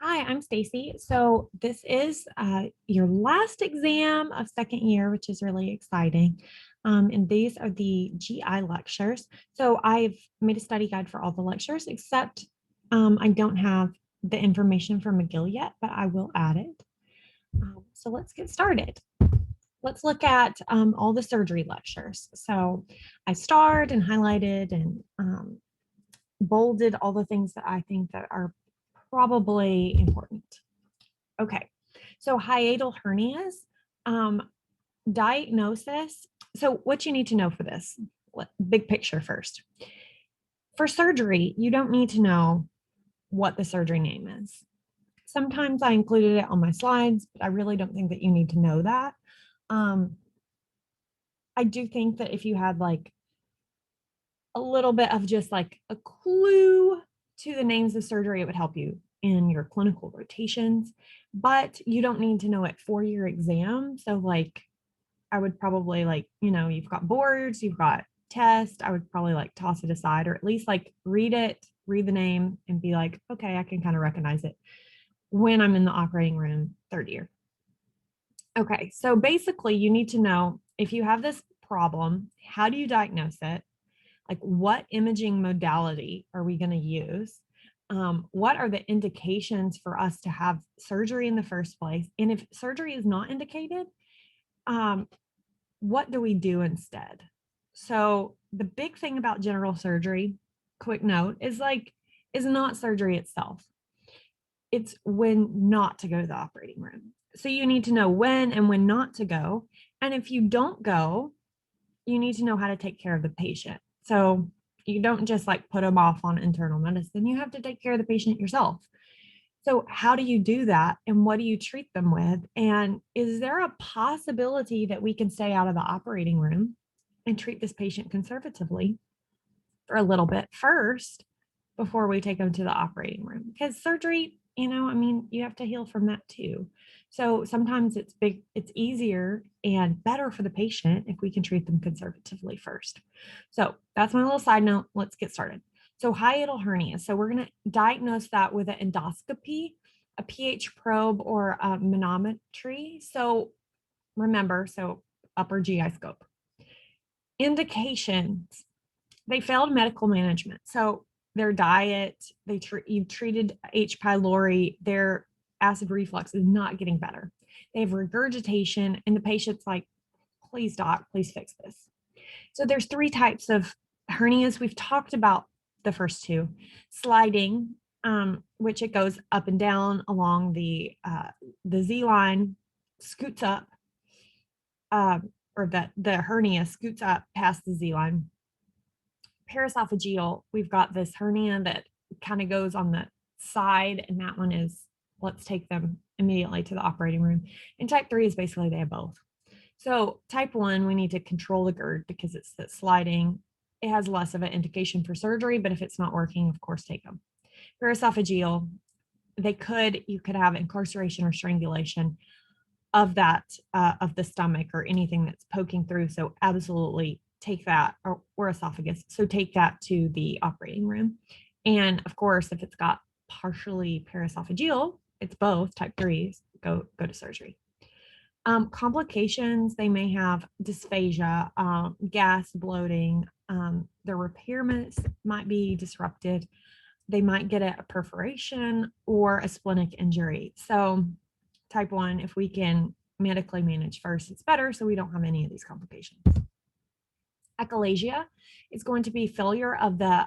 Hi, I'm Stacy. So this is your last exam of second year, which is really exciting. And these are the GI lectures. So I've made a study guide for all the lectures, except I don't have the information for McGill yet, but I will add it. So let's get started. Let's look at all the surgery lectures. So I starred and highlighted and bolded all the things that I think that are probably important. Okay, so hiatal hernias, um, diagnosis. So what you need to know for this, big picture first. For surgery, you don't need to know what the surgery name is. Sometimes I included it on my slides, but I really don't think that you need to know that. Um, I do think that if you had like a little bit of just like a clue to the names of surgery, it would help you in your clinical rotations, but you don't need to know it for your exam. So, like, I would probably you've got boards, you've got tests. I would probably like toss it aside or at least like read it, read the name, and be like, okay, I can kind of recognize it when I'm in the operating room third year. Okay, so basically, you need to know if you have this problem, how do you diagnose it? Like, what imaging modality are we going to use? What are the indications for us to have surgery in the first place? And if surgery is not indicated, um, what do we do instead? So, the big thing about general surgery, quick note, is not surgery itself. It's when not to go to the operating room. So, you need to know when and when not to go. And if you don't go, you need to know how to take care of the patient. So you don't just like put them off on internal medicine. You have to take care of the patient yourself. So how do you do that? And what do you treat them with? And is there a possibility that we can stay out of the operating room and treat this patient conservatively for a little bit first before we take them to the operating room? Because surgery, I mean, you have to heal from that too. So sometimes it's easier and better for the patient if we can treat them conservatively first. So that's my little side note. Let's get started. So hiatal hernia. So we're going to diagnose that with an endoscopy, a pH probe, or a manometry. So remember, so upper GI scope. Indications, they failed medical management. So their diet, you've treated H. pylori, their acid reflux is not getting better. They have regurgitation, and the patient's like, please, doc, please fix this. So there's three types of hernias. We've talked about the first two. Sliding, which it goes up and down along the Z line, scoots up, uh, or that the hernia scoots up past the Z line. Paraesophageal, we've got this hernia that kind of goes on the side, and that one is, let's take them immediately to the operating room. And type 3 is basically they have both. So type 1, we need to control the GERD because it's the sliding. It has less of an indication for surgery, but if it's not working, of course, take them. Paraesophageal, you could have incarceration or strangulation of of the stomach or anything that's poking through. So absolutely take that, or esophagus. So take that to the operating room. And of course, if it's got partially paraesophageal, it's both type 3s, go to surgery. Complications, they may have dysphagia, gas, bloating, their repair might be disrupted. They might get a perforation or a splenic injury. So type 1, if we can medically manage first, it's better so we don't have any of these complications. Achalasia is going to be failure of the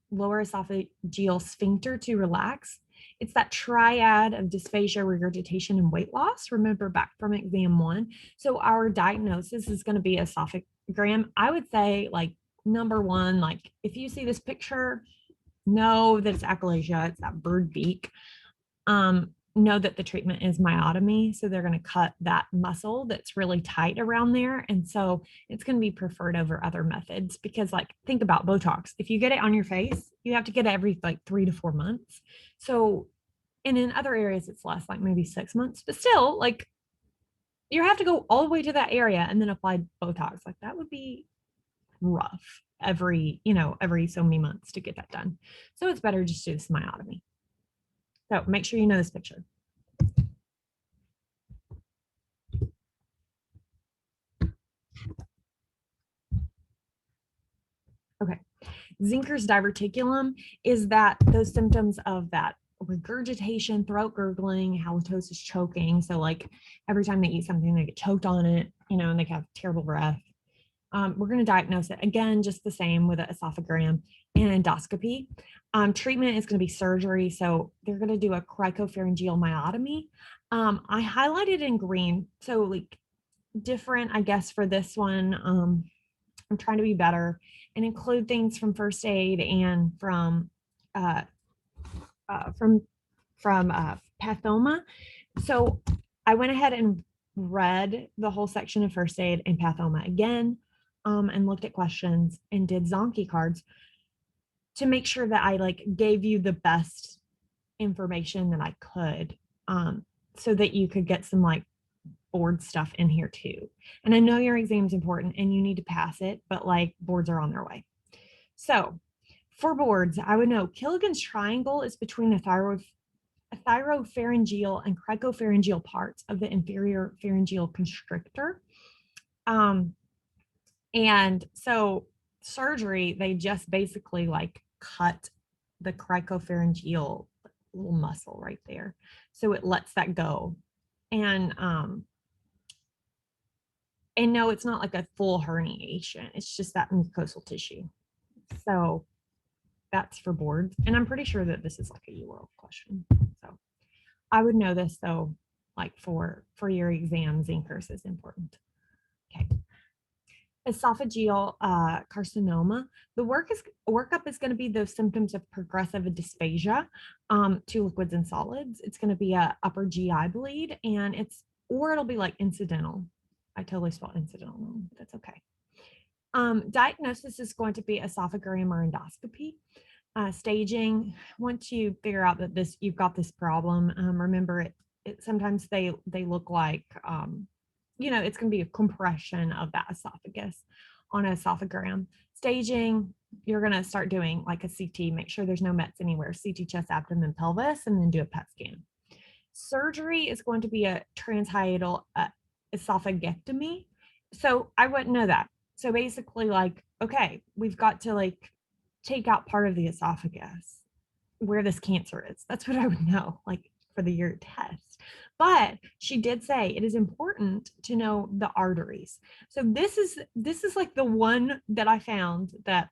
lower esophageal sphincter to relax. It's that triad of dysphagia, regurgitation, and weight loss. Remember back from exam 1. So our diagnosis is going to be esophagram. I would say like number 1, like if you see this picture, know that it's achalasia, it's that bird beak. Know that the treatment is myotomy. So they're going to cut that muscle that's really tight around there. And so it's going to be preferred over other methods because, like, think about Botox. If you get it on your face, you have to get it every like 3 to 4 months. So, and in other areas, it's less, like maybe 6 months, but still, like, you have to go all the way to that area and then apply Botox. Like, that would be rough every so many months to get that done. So it's better just to do this myotomy. So make sure you know this picture. Okay. Zinker's diverticulum is that those symptoms of that regurgitation, throat gurgling, halitosis, choking. So like every time they eat something, they get choked on it, and they have terrible breath. We're going to diagnose it again, just the same with an esophagram and endoscopy. Treatment is going to be surgery. So they're going to do a cricopharyngeal myotomy. I highlighted in green. So like different, I guess, for this one. I'm trying to be better and include things from first aid and uh, from pathoma. So I went ahead and read the whole section of first aid and pathoma again, and looked at questions and did Zonky cards to make sure that I like gave you the best information that I could, so that you could get some like board stuff in here too. And I know your exam is important and you need to pass it, but like boards are on their way. So for boards, I would know Killigan's triangle is between the thyropharyngeal and cricopharyngeal parts of the inferior pharyngeal constrictor. And so surgery, they just basically like cut the cricopharyngeal little muscle right there. So it lets that go. And no, it's not like a full herniation. It's just that mucosal tissue. So that's for boards. And I'm pretty sure that this is like a UWorld question. So I would know this though, like for your exam, Zinker's is important. Okay. Esophageal carcinoma. The workup is going to be those symptoms of progressive dysphagia to liquids and solids. It's going to be a upper GI bleed, and it'll be like incidental. I totally spelled incidental wrong, but that's okay. Diagnosis is going to be esophagram or endoscopy. Staging, once you figure out that you've got this problem, remember it sometimes they look like, it's going to be a compression of that esophagus on an esophagram. Staging, you're going to start doing like a CT, make sure there's no mets anywhere, CT chest, abdomen, pelvis, and then do a PET scan. Surgery is going to be a transhiatal esophagectomy. So I wouldn't know that. So basically, like, okay, we've got to like take out part of the esophagus where this cancer is. That's what I would know, like for the year test. But she did say it is important to know the arteries. So this is like the one that I found that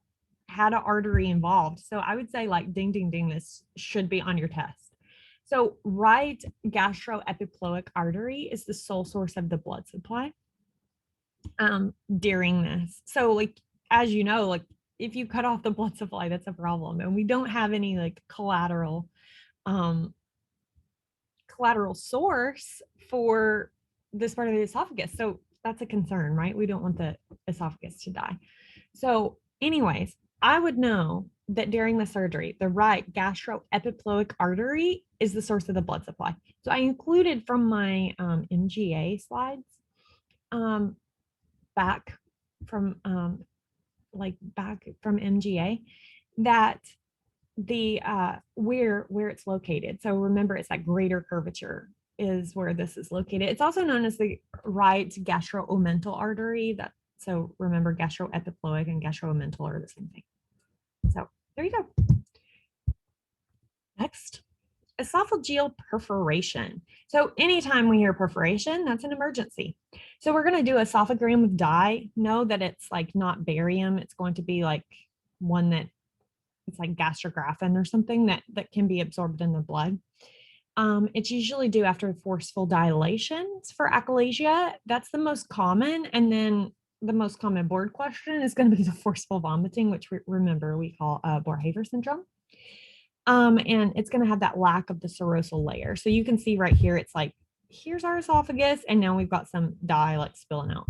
had an artery involved. So I would say like ding ding ding, this should be on your test. So right gastroepiploic artery is the sole source of the blood supply during this. So like, as you know, like if you cut off the blood supply, that's a problem. And we don't have any like collateral source for this part of the esophagus. So that's a concern, right? We don't want the esophagus to die. So anyways, I would know that during the surgery, the right gastroepiploic artery is the source of the blood supply. So I included from my MGA slides, back from MGA, that the where it's located. So remember, it's that greater curvature is where this is located. It's also known as the right gastroomental artery. So remember, gastroepiploic and gastroomental are the same thing. So there you go. Next, esophageal perforation. So anytime we hear perforation, that's an emergency. So we're going to do esophagram with dye. Know that it's like not barium. It's going to be like one that it's like gastrographin or something that can be absorbed in the blood. It's usually due after forceful dilations for achalasia. That's the most common. And then the most common board question is going to be the forceful vomiting, which remember we call Boerhaave syndrome. And it's going to have that lack of the serosal layer. So you can see right here, it's like, here's our esophagus, and now we've got some dye like spilling out.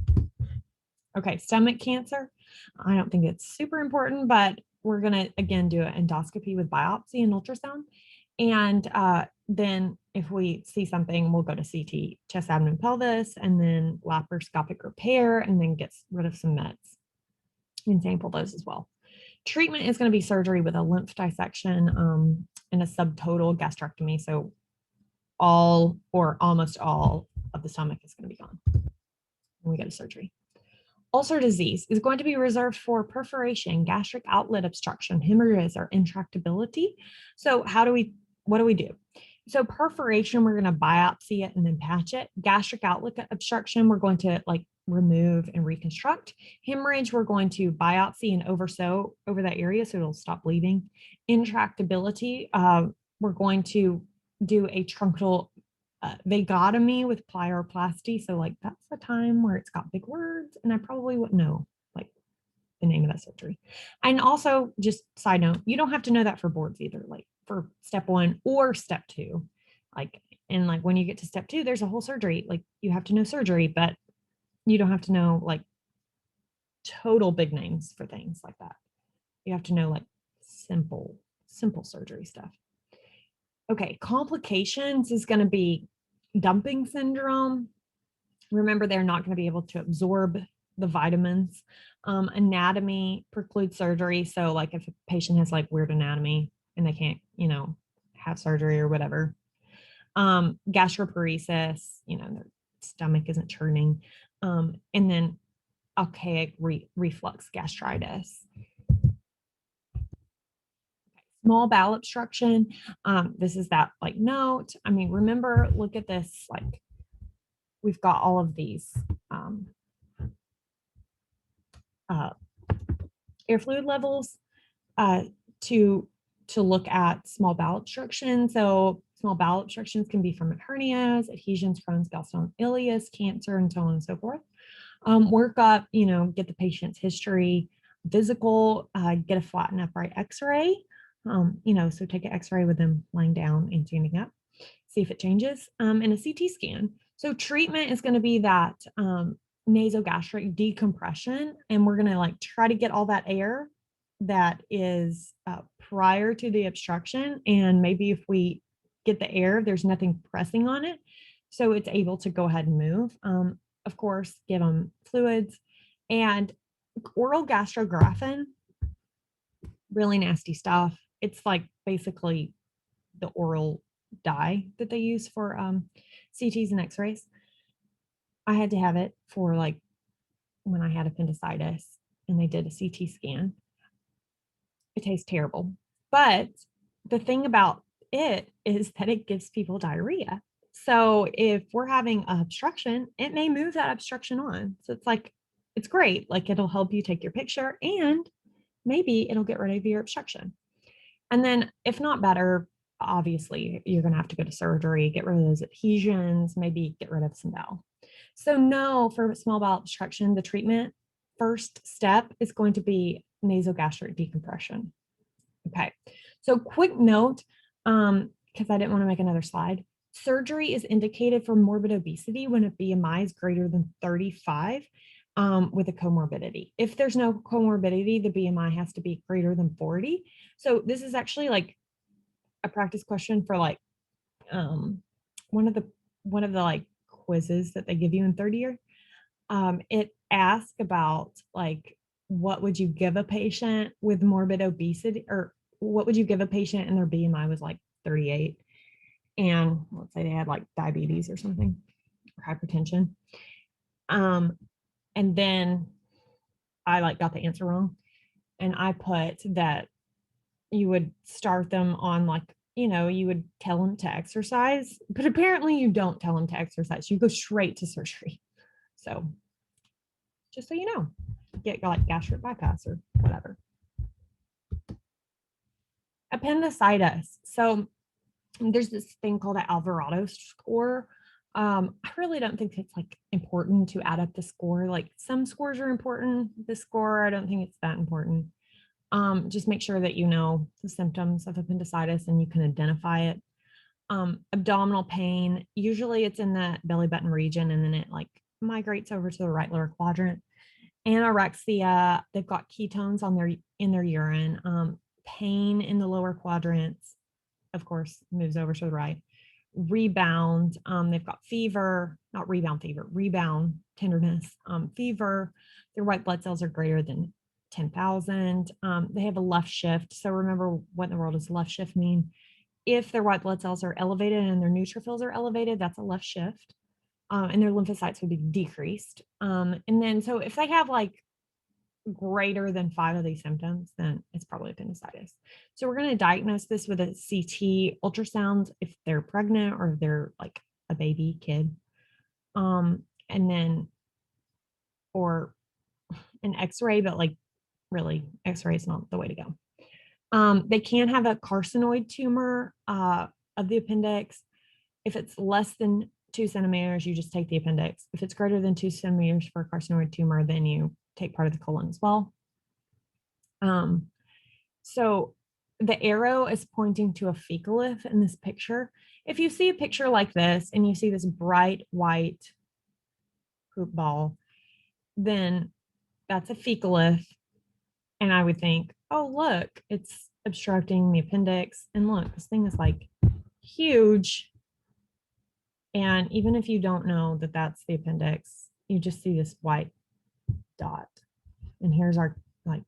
Okay, stomach cancer. I don't think it's super important, but we're going to, again, do an endoscopy with biopsy and ultrasound. And then if we see something, we'll go to CT, chest, abdomen, pelvis, and then laparoscopic repair, and then get rid of some meds and sample those as well. Treatment is going to be surgery with a lymph dissection and a subtotal gastrectomy. So all or almost all of the stomach is going to be gone when we go to surgery. Ulcer disease is going to be reserved for perforation, gastric outlet obstruction, hemorrhages, or intractability. So what do we do? So perforation, we're going to biopsy it and then patch it. Gastric outlet obstruction, we're going to like remove and reconstruct. Hemorrhage, we're going to biopsy and oversew over that area so it'll stop bleeding. Intractability, we're going to do a truncal vagotomy with pyroplasty. So like that's the time where it's got big words and I probably wouldn't know like the name of that surgery. And also just side note, you don't have to know that for boards either, like for step 1 or step 2. Like, and like when you get to step 2, there's a whole surgery. Like you have to know surgery, but you don't have to know like total big names for things like that. You have to know like simple surgery stuff. Okay, complications is going to be dumping syndrome. Remember, they're not going to be able to absorb the vitamins. Anatomy precludes surgery. So like if a patient has like weird anatomy and they can't, have surgery or whatever. Gastroparesis, their stomach isn't churning. And then archaic reflux gastritis. Small bowel obstruction. This is that like note. I mean, remember, look at this, like we've got all of these air fluid levels to look at small bowel obstruction. So small bowel obstructions can be from hernias, adhesions, Crohn's, gallstone, ileus, cancer, and so on and so forth. Work up, get the patient's history, physical, get a flat and upright x-ray. So take an x-ray with them lying down and standing up, see if it changes, and a CT scan. So treatment is going to be that nasogastric decompression, and we're going to like try to get all that air that is prior to the obstruction. And maybe if we get the air, there's nothing pressing on it, so it's able to go ahead and move. Of course, give them fluids and oral gastrographin, really nasty stuff. It's like basically the oral dye that they use for CTs and x-rays. I had to have it for like when I had appendicitis and they did a CT scan. It tastes terrible. But the thing about it is that it gives people diarrhea. So if we're having an obstruction, it may move that obstruction on. So it's like, it's great. Like it'll help you take your picture and maybe it'll get rid of your obstruction. And then if not better, obviously you're going to have to go to surgery, get rid of those adhesions, maybe get rid of some bowel. So no, for small bowel obstruction, the treatment first step is going to be nasogastric decompression. Okay, so quick note, because I didn't want to make another slide. Surgery is indicated for morbid obesity when a BMI is greater than 35 with a comorbidity. If there's no comorbidity, the BMI has to be greater than 40. So this is actually like a practice question for like one of the like quizzes that they give you in third year. It asks about like, what would you give a patient with morbid obesity, or what would you give a patient and their BMI was like 38? And let's say they had like diabetes or something, or hypertension. And then I like got the answer wrong. And I put that you would start them on like, you would tell them to exercise, but apparently you don't tell them to exercise. You go straight to surgery. So just so you know, get like gastric bypass or whatever. Appendicitis. So there's this thing called the Alvarado score. I really don't think it's like important to add up the score. Like some scores are important. This score, I don't think it's that important. Just make sure that you know the symptoms of appendicitis and you can identify it. Abdominal pain, usually it's in the belly button region and then it like migrates over to the right lower quadrant. Anorexia, they've got ketones in their urine. Pain in the lower quadrants, of course, moves over to the right. Rebound, they've got fever, not rebound fever, rebound tenderness, fever. Their white blood cells are greater than 10,000. They have a left shift. So remember, what in the world does left shift mean? If their white blood cells are elevated and their neutrophils are elevated, that's a left shift. And their lymphocytes would be decreased. And then, so if they have like greater than 5 of these symptoms, then it's probably appendicitis. So we're going to diagnose this with a CT ultrasound if they're pregnant or if they're like a baby kid. And then, or an x-ray, but like really x-ray is not the way to go. They can have a carcinoid tumor of the appendix. If it's less than 2 centimeters, you just take the appendix. If it's greater than 2 centimeters for a carcinoid tumor, then you take part of the colon as well. So the arrow is pointing to a fecalith in this picture. If you see a picture like this and you see this bright white poop ball, then that's a fecalith. And I would think, oh, look, it's obstructing the appendix. And look, this thing is like huge. And even if you don't know that that's the appendix, you just see this white dot. And here's our, like,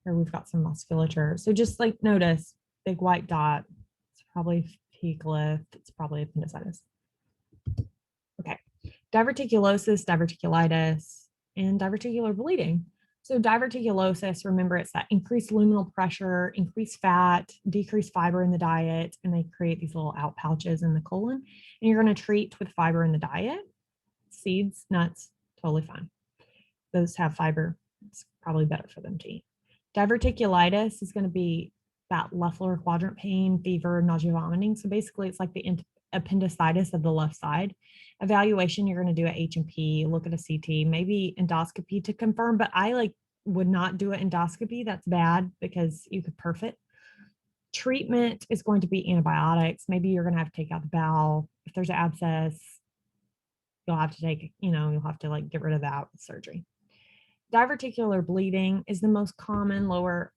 here we've got some musculature. So just like notice, big white dot. It's probably fecalith. It's probably appendicitis. Okay. Diverticulosis, diverticulitis, and diverticular bleeding. So diverticulosis, remember, it's that increased luminal pressure, increased fat, decreased fiber in the diet, and they create these little out pouches in the colon. And you're going to treat with fiber in the diet. Seeds, nuts, totally fine. Those have fiber. It's probably better for them to eat. Diverticulitis is going to be that left lower quadrant pain, fever, nausea, vomiting. So basically, it's like the appendicitis of the left side. Evaluation, you're going to do a H&P, look at a CT, maybe endoscopy to confirm, but I would not do an endoscopy. That's bad because you could perf it. Treatment is going to be antibiotics. Maybe you're going to have to take out the bowel. If there's an abscess, you'll have to take, you'll have to like get rid of that with surgery. Diverticular bleeding is the most common lower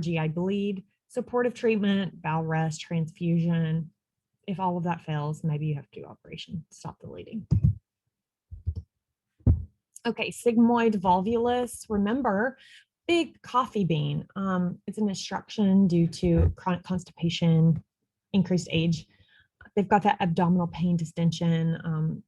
GI bleed. Supportive treatment, bowel rest, transfusion. If all of that fails, maybe you have to do operation to stop the bleeding. Okay, sigmoid volvulus. Remember, big coffee bean. It's an obstruction due to chronic constipation, increased age. They've got that abdominal pain distension.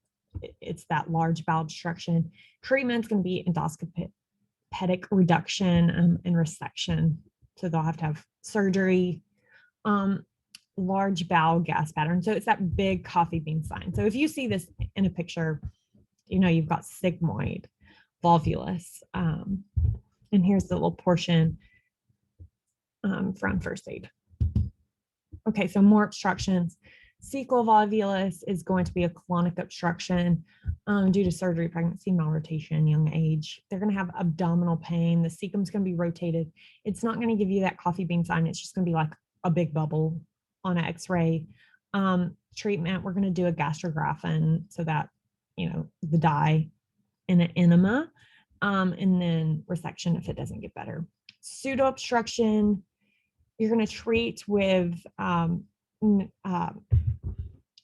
It's that large bowel obstruction. Treatment's going to be endoscopic reduction and resection. So they'll have to have surgery. Large bowel gas pattern. So it's that big coffee bean sign. So if you see this in a picture, you've got sigmoid volvulus. And here's the little portion from first aid. Okay, so more obstructions. Cecal volvulus is going to be a colonic obstruction due to surgery, pregnancy, malrotation, young age. They're going to have abdominal pain. The cecum's going to be rotated. It's not going to give you that coffee bean sign. It's just going to be like a big bubble on an x-ray. Treatment, we're going to do a gastrographin so that, the dye and an enema, and then resection if it doesn't get better. Pseudo obstruction, you're going to treat with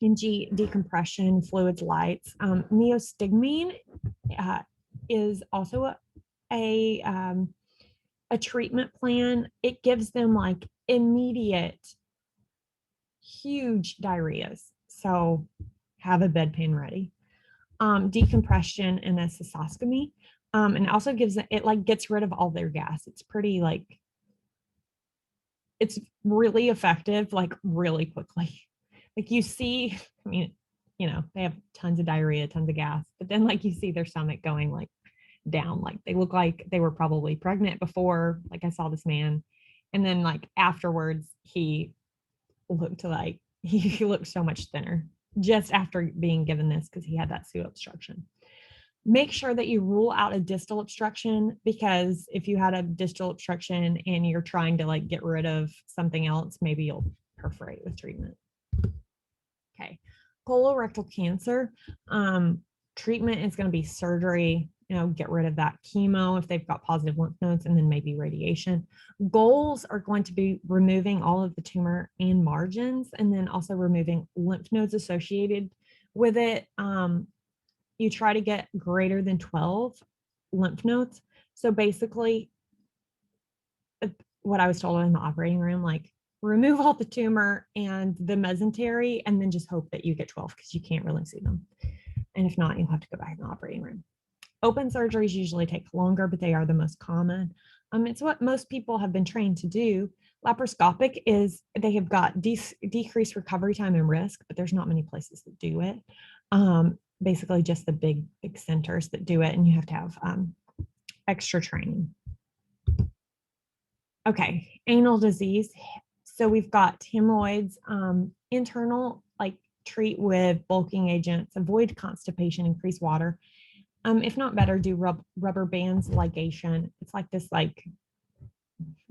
NG decompression, fluids, lights. Neostigmine is also a treatment plan. It gives them like immediate huge diarrheas. So have a bedpan ready. Decompression and a cystoscopy. And it also gives it like gets rid of all their gas. It's pretty it's really effective, like really quickly. Like you see, I mean, they have tons of diarrhea, tons of gas, but then like you see their stomach going like down, like they look like they were probably pregnant before. Like I saw this man, and then like afterwards he looked like he looked so much thinner just after being given this because he had that pseudo obstruction. Make sure that you rule out a distal obstruction, because if you had a distal obstruction and you're trying to like get rid of something else, maybe you'll perforate with treatment. Okay, colorectal cancer. Treatment is going to be surgery, get rid of that chemo if they've got positive lymph nodes, and then maybe radiation. Goals are going to be removing all of the tumor and margins, and then also removing lymph nodes associated with it. You try to get greater than 12 lymph nodes. So basically, what I was told in the operating room, like remove all the tumor and the mesentery, and then just hope that you get 12 because you can't really see them. And if not, you'll have to go back in the operating room. Open surgeries usually take longer, but they are the most common. It's what most people have been trained to do. Laparoscopic is they have got decreased recovery time and risk, but there's not many places that do it. Basically, just the big centers that do it, and you have to have extra training. Okay, anal disease. So we've got hemorrhoids, internal, like treat with bulking agents, avoid constipation, increase water. If not better, do rubber bands ligation. It's like this, like,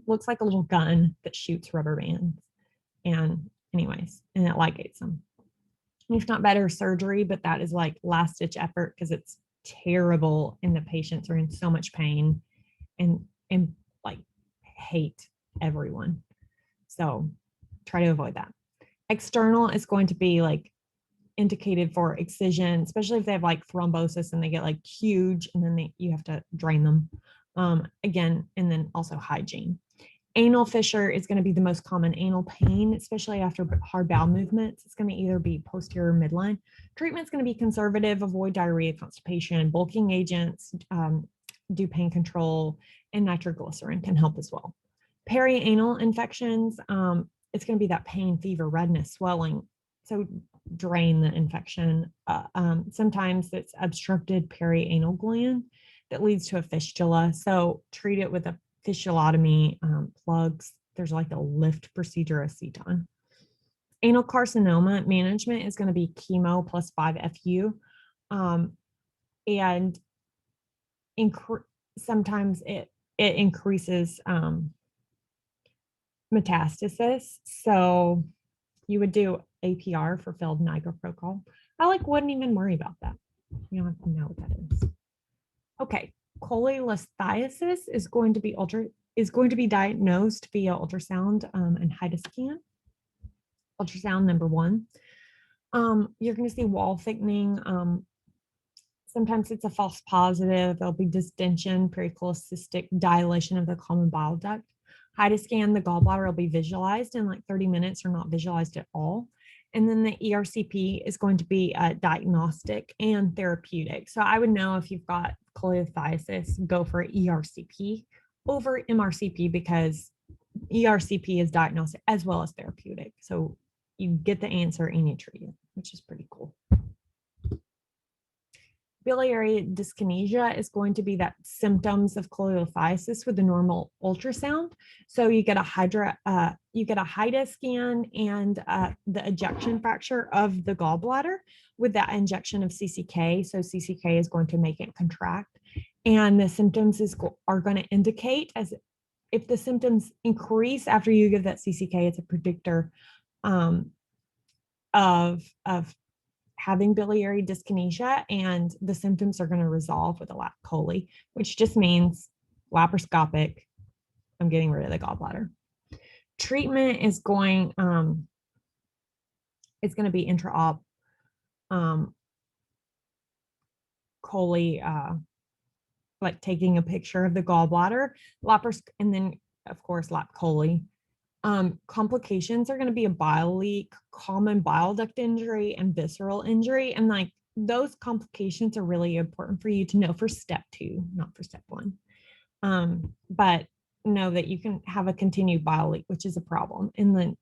looks like a little gun that shoots rubber bands. And anyways, and it ligates them. If not better, surgery, but that is like last ditch effort because it's terrible and the patients are in so much pain and like hate everyone. So try to avoid that. External is going to be like indicated for excision, especially if they have like thrombosis and they get like huge and then you have to drain them. Again, and then also hygiene. Anal fissure is going to be the most common anal pain, especially after hard bowel movements. It's going to either be posterior or midline. Treatment's going to be conservative, avoid diarrhea, constipation, bulking agents, do pain control, and nitroglycerin can help as well. Perianal infections, it's going to be that pain, fever, redness, swelling. So drain the infection. Sometimes it's obstructed perianal gland that leads to a fistula. So treat it with a fistulotomy, plugs. There's like a lift procedure, a CTON. Anal carcinoma management is going to be chemo plus 5-FU. And sometimes it increases metastasis. So you would do APR for failed nigropropyl. I wouldn't even worry about that. You don't have to know what that is. Okay, cholelithiasis is going to be diagnosed via ultrasound and HIDA scan. Ultrasound number 1. You're going to see wall thickening. Sometimes it's a false positive. There'll be distension, pericholecystic dilation of the common bile duct. HIDA scan, the gallbladder will be visualized in like 30 minutes or not visualized at all. And then the ERCP is going to be diagnostic and therapeutic. So I would know if you've got cholelithiasis, go for ERCP over MRCP because ERCP is diagnostic as well as therapeutic. So you get the answer and you treat it, which is pretty cool. Biliary dyskinesia is going to be that symptoms of cholelithiasis with a normal ultrasound. So you get a HIDA scan and the ejection fracture of the gallbladder with that injection of CCK. So CCK is going to make it contract, and the symptoms are going to indicate, as if the symptoms increase after you give that CCK, it's a predictor of having biliary dyskinesia, and the symptoms are going to resolve with a lap chole, which just means laparoscopic. I'm getting rid of the gallbladder. Treatment is going to be intra-op chole, like taking a picture of the gallbladder, and then of course lap chole. Complications are going to be a bile leak, common bile duct injury, and visceral injury. And like those complications are really important for you to know for step 2, not for step 1. But know that you can have a continued bile leak, which is a problem, and then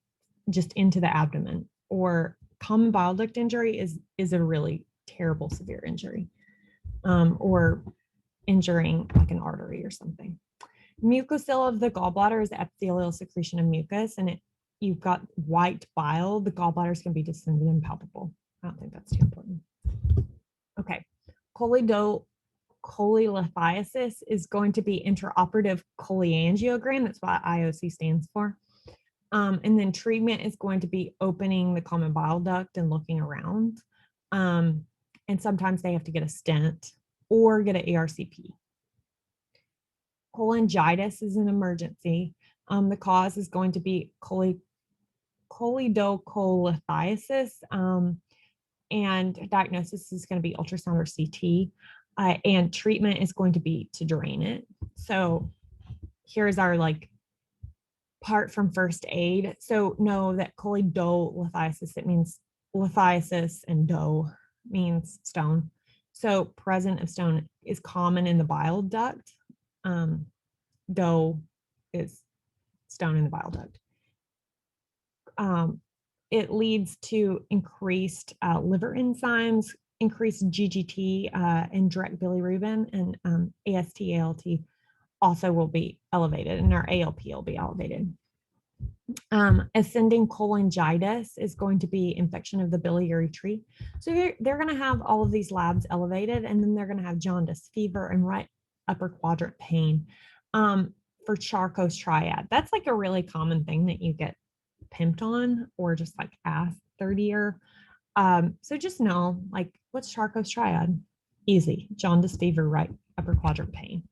just into the abdomen. Or common bile duct injury is a really terrible, severe injury, or injuring like an artery or something. Mucocil of the gallbladder is the epithelial secretion of mucus, and you've got white bile. The gallbladder is going to be distended and palpable. I don't think that's too important. Okay, cholelithiasis is going to be intraoperative cholangiogram. That's what IOC stands for. And then treatment is going to be opening the common bile duct and looking around. And sometimes they have to get a stent or get an ARCP. Cholangitis is an emergency. The cause is going to be choledocholithiasis, and diagnosis is going to be ultrasound or CT, and treatment is going to be to drain it. So here's our like part from first aid. So know that choledolithiasis, it means lithiasis, and dough means stone. So present of stone is common in the bile duct. Dough is stone in the bile duct. It leads to increased liver enzymes, increased GGT and direct bilirubin, and AST, ALT also will be elevated, and our ALP will be elevated. Ascending cholangitis is going to be infection of the biliary tree. So they're going to have all of these labs elevated, and then they're going to have jaundice, fever, and right upper quadrant pain. For Charcot's triad, that's like a really common thing that you get pimped on or just like asked 30-year. So just know, like, what's Charcot's triad? Easy. Jaundice, fever, right upper quadrant pain.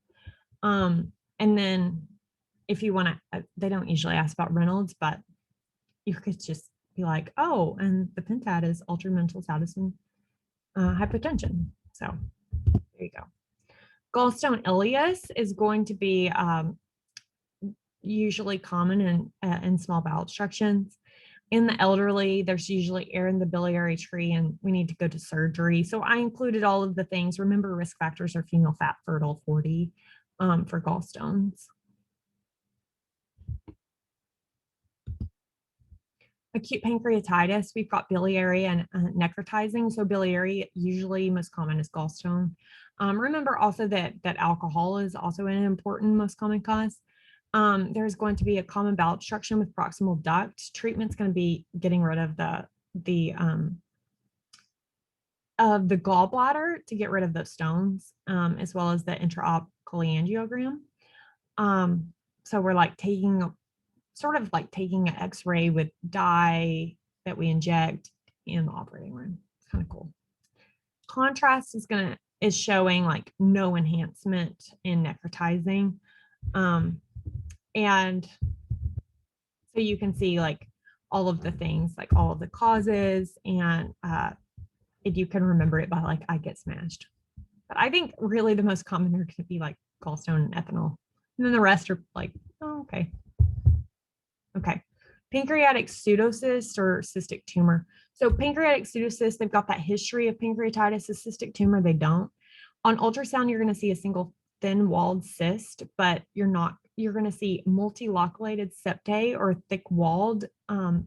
And then if you want to, they don't usually ask about Reynolds, but you could just be like, oh, and the pentad is altered mental status and hypertension. So there you go. Gallstone ileus is going to be usually common in small bowel obstructions. In the elderly, there's usually air in the biliary tree, and we need to go to surgery. So I included all of the things. Remember, risk factors are female, fat, fertile, 40 for gallstones. Acute pancreatitis, we've got biliary and necrotizing. So biliary, usually most common is gallstone. Remember also that alcohol is also an important most common cause. There's going to be a common bowel obstruction with proximal duct. Treatment's going to be getting rid of the gallbladder to get rid of those stones, as well as the intraop cholangiogram. So we're like sort of like taking an X-ray with dye that we inject in the operating room. It's kind of cool. Contrast is showing like no enhancement in necrotizing. And so you can see like all of the things, like all of the causes, and if you can remember it by like I get smashed. But I think really the most common are going to be like gallstone and ethanol. And then the rest are like, oh, okay. Okay. Pancreatic pseudocyst or cystic tumor. So pancreatic pseudocyst, they've got that history of pancreatitis. A cystic tumor, they don't. On ultrasound, you're going to see a single thin-walled cyst, but you're going to see multiloculated septae or thick-walled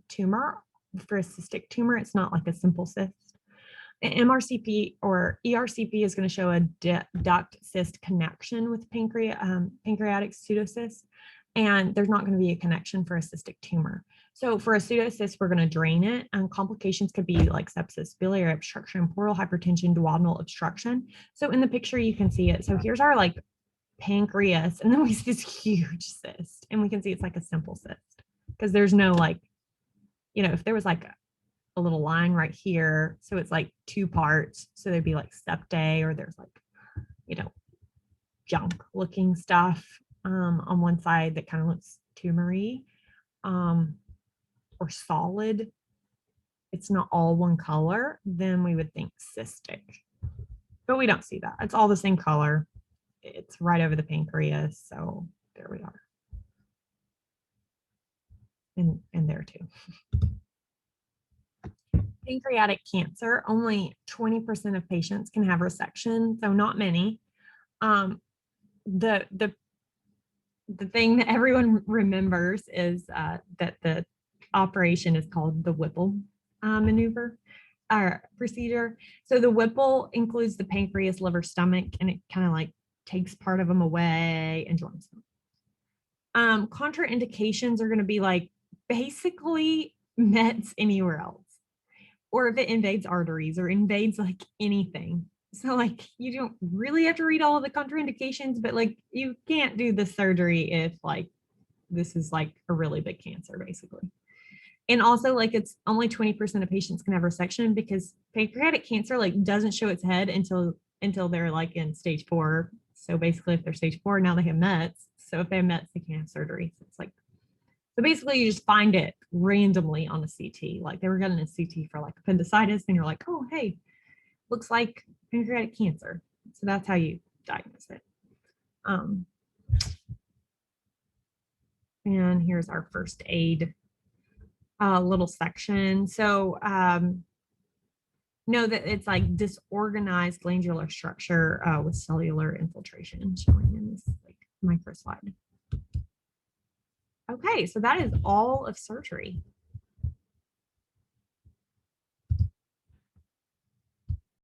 tumor. For a cystic tumor, it's not like a simple cyst. An MRCP or ERCP is going to show a duct cyst connection with pancreatic pseudocyst, and there's not going to be a connection for a cystic tumor. So for a pseudocyst, we're going to drain it, and complications could be like sepsis, biliary obstruction, portal hypertension, duodenal obstruction. So in the picture, you can see it. So here's our like pancreas, and then we see this huge cyst, and we can see it's like a simple cyst because there's no like, if there was like a little line right here, so it's like two parts, so there'd be like septae, or there's like, junk looking stuff on one side that kind of looks tumory or solid. It's not all one color, then we would think cystic, but we don't see that. It's all the same color. It's right over the pancreas, so there we are. And there too. Pancreatic cancer, only 20% of patients can have resection, so not many. The thing that everyone remembers is that the operation is called the Whipple maneuver or procedure. So the Whipple includes the pancreas, liver, stomach, and it kind of like takes part of them away and joins them. Contraindications are going to be like basically mets anywhere else, or if it invades arteries or invades like anything. So like you don't really have to read all of the contraindications, but like you can't do the surgery if like this is like a really big cancer basically. And also like it's only 20% of patients can have resection because pancreatic cancer like doesn't show its head until they're like in stage 4. So basically if they're stage 4, now they have mets. So if they have mets, they can't have surgery. So it's like, so basically you just find it randomly on a CT. Like they were getting a CT for like appendicitis and you're like, oh, hey, looks like pancreatic cancer. So that's how you diagnose it. And here's our first aid little section. So know that it's like disorganized glandular structure with cellular infiltration showing in this like micro slide. Okay, so that is all of surgery.